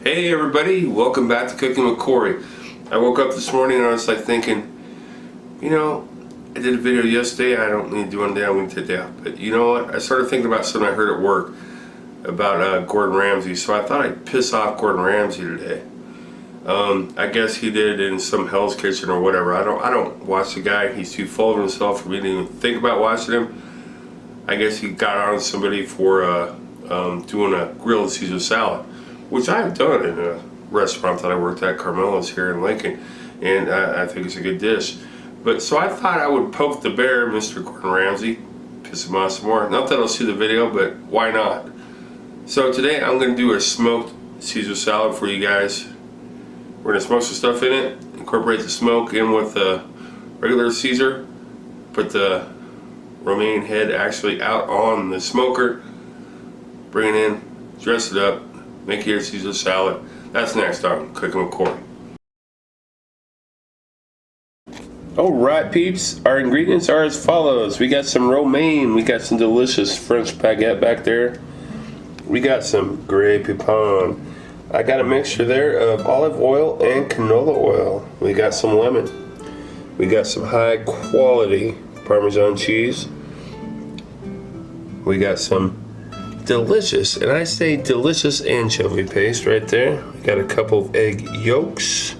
Hey everybody, welcome back to Cooking with Corey. I woke up this morning and I was like thinking, you know, I did a video yesterday, I don't need to do one today, I'm going to take it out. But you know what, I started thinking about something I heard at work about Gordon Ramsay, so I thought I'd piss off Gordon Ramsay today. I guess he did it in some Hell's Kitchen or whatever. I don't watch the guy, he's too full of himself for me to even think about watching him. I guess he got on somebody for doing a grilled Caesar salad, which I've done in a restaurant that I worked at, Carmelo's here in Lincoln, and I think it's a good dish. But so I thought I would poke the bear, Mr. Gordon Ramsay, piss him off some more. Not that I'll see the video, but why not? So today I'm going to do a smoked Caesar salad for you guys. We're going to smoke some stuff in it, incorporate the smoke in with the regular Caesar, put the romaine head actually out on the smoker, bring it in, dress it up, make your Caesar salad. That's next on Cooking with Corey. Alright peeps, our ingredients are as follows. We got some romaine, we got some delicious French baguette back there. We got some Grey Poupon. I got a mixture there of olive oil and canola oil. We got some lemon. We got some high quality Parmesan cheese. We got some delicious, and I say delicious, anchovy paste right there. We got a couple of egg yolks,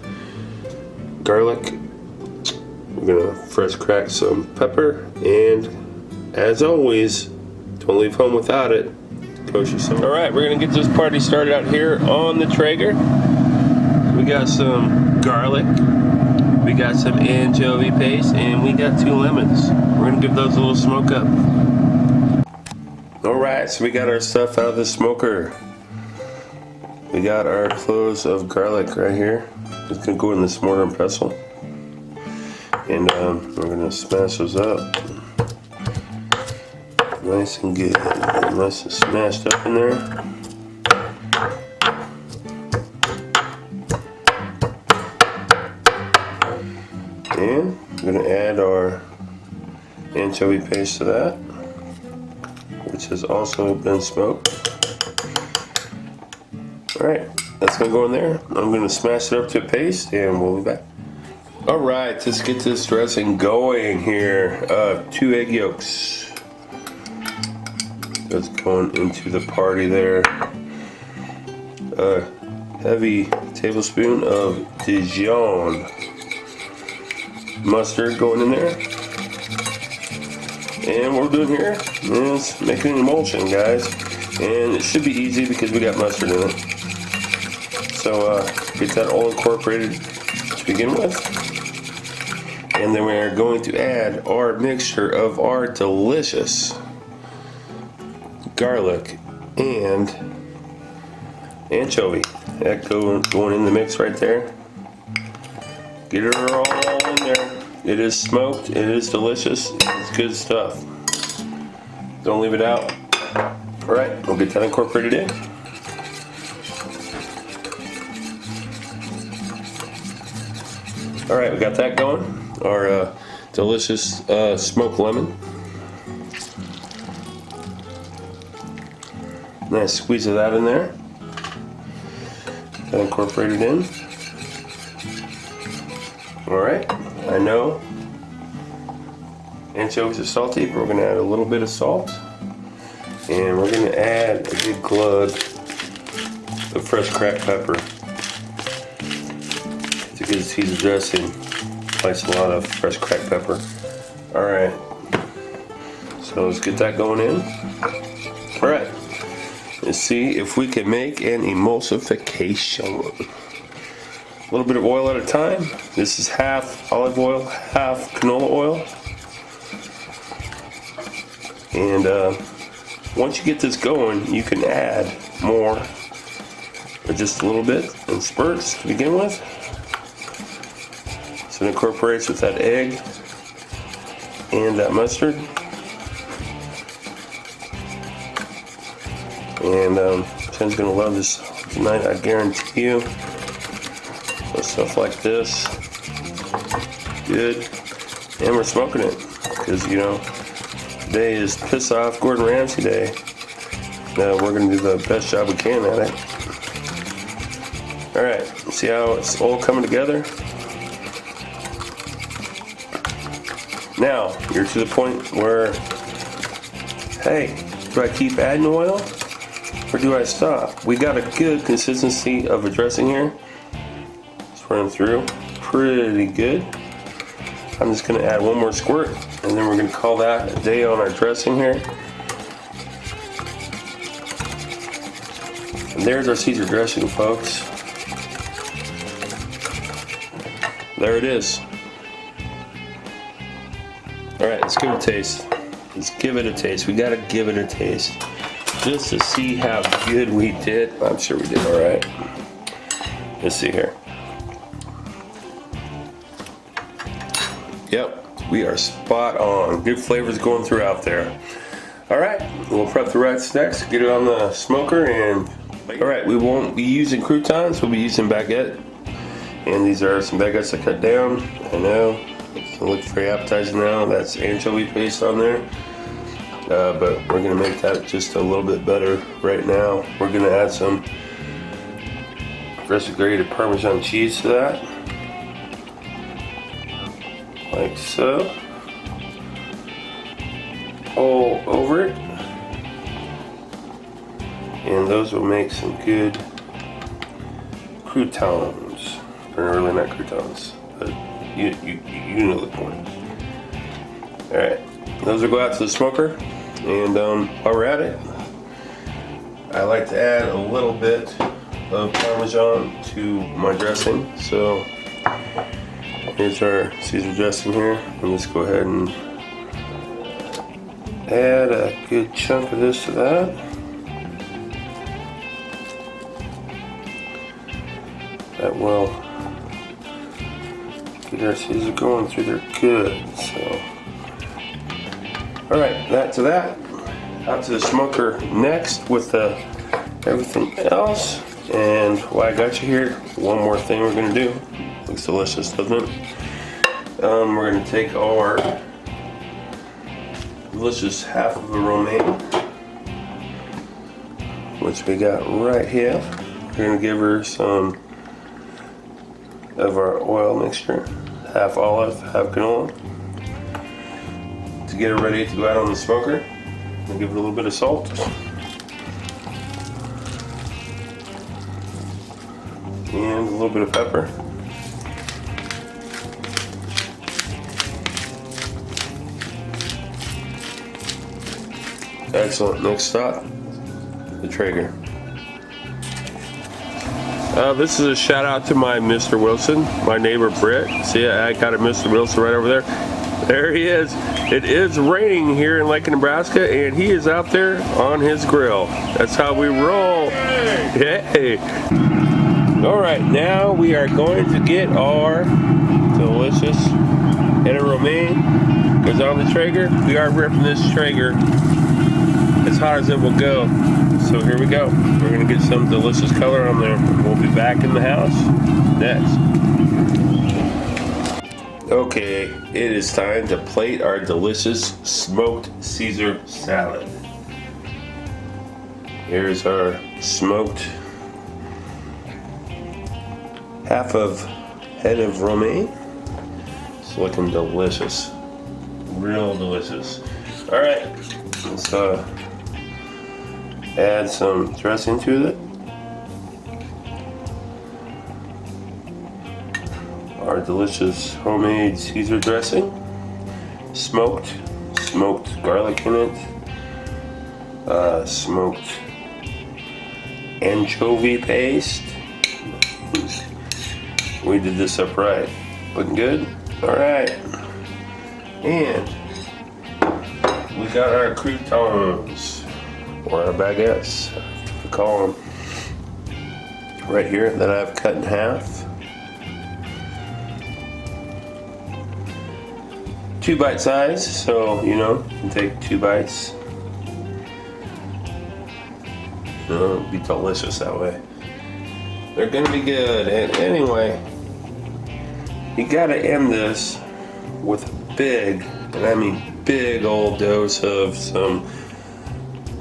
garlic. We're gonna fresh crack some pepper, and as always, don't leave home without it. Kosher salt. All right, we're gonna get this party started out here on the Traeger. We got some garlic, we got some anchovy paste, and we got 2 lemons. We're gonna give those a little smoke up. Alright, so we got our stuff out of the smoker. We got our cloves of garlic right here. It's gonna go in this mortar and pestle. And we're gonna smash those up. Nice and good. Nice and smashed up in there. And we're gonna add our anchovy paste to that, which has also been smoked. Alright, that's gonna go in there. I'm gonna smash it up to a paste and we'll be back. Alright, let's get this dressing going here. 2 egg yolks. That's going into the party there. A heavy tablespoon of Dijon mustard going in there. And what we're doing here is making an emulsion, guys. And it should be easy because we got mustard in it. So get that all incorporated to begin with. And then we're going to add our mixture of our delicious garlic and anchovy. That going in the mix right there. Get it all in there. It is smoked, it is delicious, it's good stuff. Don't leave it out. Alright, we'll get that incorporated in. Alright, we got that going. Our delicious smoked lemon. Nice squeeze of that in there. That incorporated in. Alright, I know anchovies are salty, but we're going to add a little bit of salt. And we're going to add a good glug of fresh cracked pepper to get this Caesar dressing. Place a lot of fresh cracked pepper. Alright, so let's get that going in. Alright, let's see if we can make an emulsification. A little bit of oil at a time. This is half olive oil, half canola oil. And once you get this going, you can add more, but just a little bit in spurts to begin with. So it incorporates with that egg and that mustard. And Jen's gonna love this tonight, I guarantee you. Stuff like this, good, and we're smoking it because, you know, today is piss off Gordon Ramsay day. We're gonna do the best job we can at it. All right, see how it's all coming together? Now, you're to the point where, hey, do I keep adding oil or do I stop? We got a good consistency of a dressing here. It's running through pretty good. I'm just gonna add one more squirt and then we're gonna call that a day on our dressing here. And there's our Caesar dressing, folks. There it is. All right, let's give it a taste. Let's give it a taste. We gotta give it a taste just to see how good we did. I'm sure we did all right. Let's see here. Yep, we are spot on. Good flavors going throughout there. All right, we'll prep the rice next, get it on the smoker, and all right, we won't be using croutons, we'll be using baguette. And these are some baguettes I cut down. I know, it looks very appetizing now. That's anchovy paste on there. But we're gonna make that just a little bit better right now. We're gonna add some freshly grated Parmesan cheese to that. Like so. All over it. And those will make some good croutons. Or really not croutons, but you know the point. Alright, those will go out to the smoker. And while we're at it, I like to add a little bit of Parmesan to my dressing. So here's our Caesar dressing here. And let's go ahead and add a good chunk of this to that. That will get our Caesar going through there good. So, all right, that to that. Out to the smoker next with everything else. And while I got you here, one more thing we're gonna do. Looks delicious, doesn't it? We're gonna take our delicious half of a romaine, which we got right here. We're gonna give her some of our oil mixture, half olive, half canola, to get it ready to go out on the smoker. And give it a little bit of salt. And a little bit of pepper. Excellent. Next stop, the Traeger. This is a shout out to my Mr. Wilson, my neighbor Britt. See, I got a Mr. Wilson right over there. There he is. It is raining here in Lincoln, Nebraska, and he is out there on his grill. That's how we roll. Hey. All right, now we are going to get our delicious head of romaine. Goes on the Traeger. We are ripping this Traeger as hot as it will go. So here we go. We're gonna get some delicious color on there. We'll be back in the house next. Okay, it is time to plate our delicious smoked Caesar salad. Here's our smoked half of head of romaine. It's looking delicious. Real delicious. All right, let's add some dressing to it. Our delicious homemade Caesar dressing. Smoked garlic in it. Smoked anchovy paste. We did this up right. Looking good? Alright. And we got our croutons, or our baguettes, we call them, right here that I've cut in half. 2 bite size, so you know, you can take 2 bites. It'll be delicious that way. They're gonna be good. And anyway, you gotta end this with a big, and I mean big old dose of some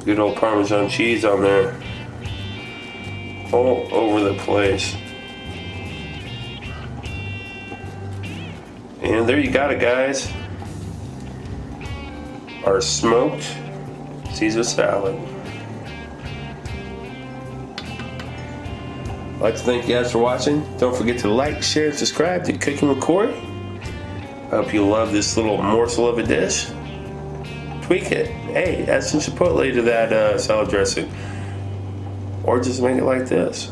good old Parmesan cheese on there, all over the place. And there you got it, guys. Our smoked Caesar salad. I'd like to thank you guys for watching. Don't forget to like, share, and subscribe to Cooking with Corey. I hope you love this little morsel of a dish. Tweak it. Hey, add some chipotle to that salad dressing. Or just make it like this.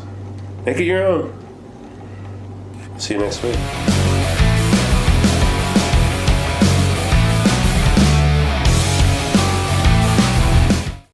Make it your own. See you next week.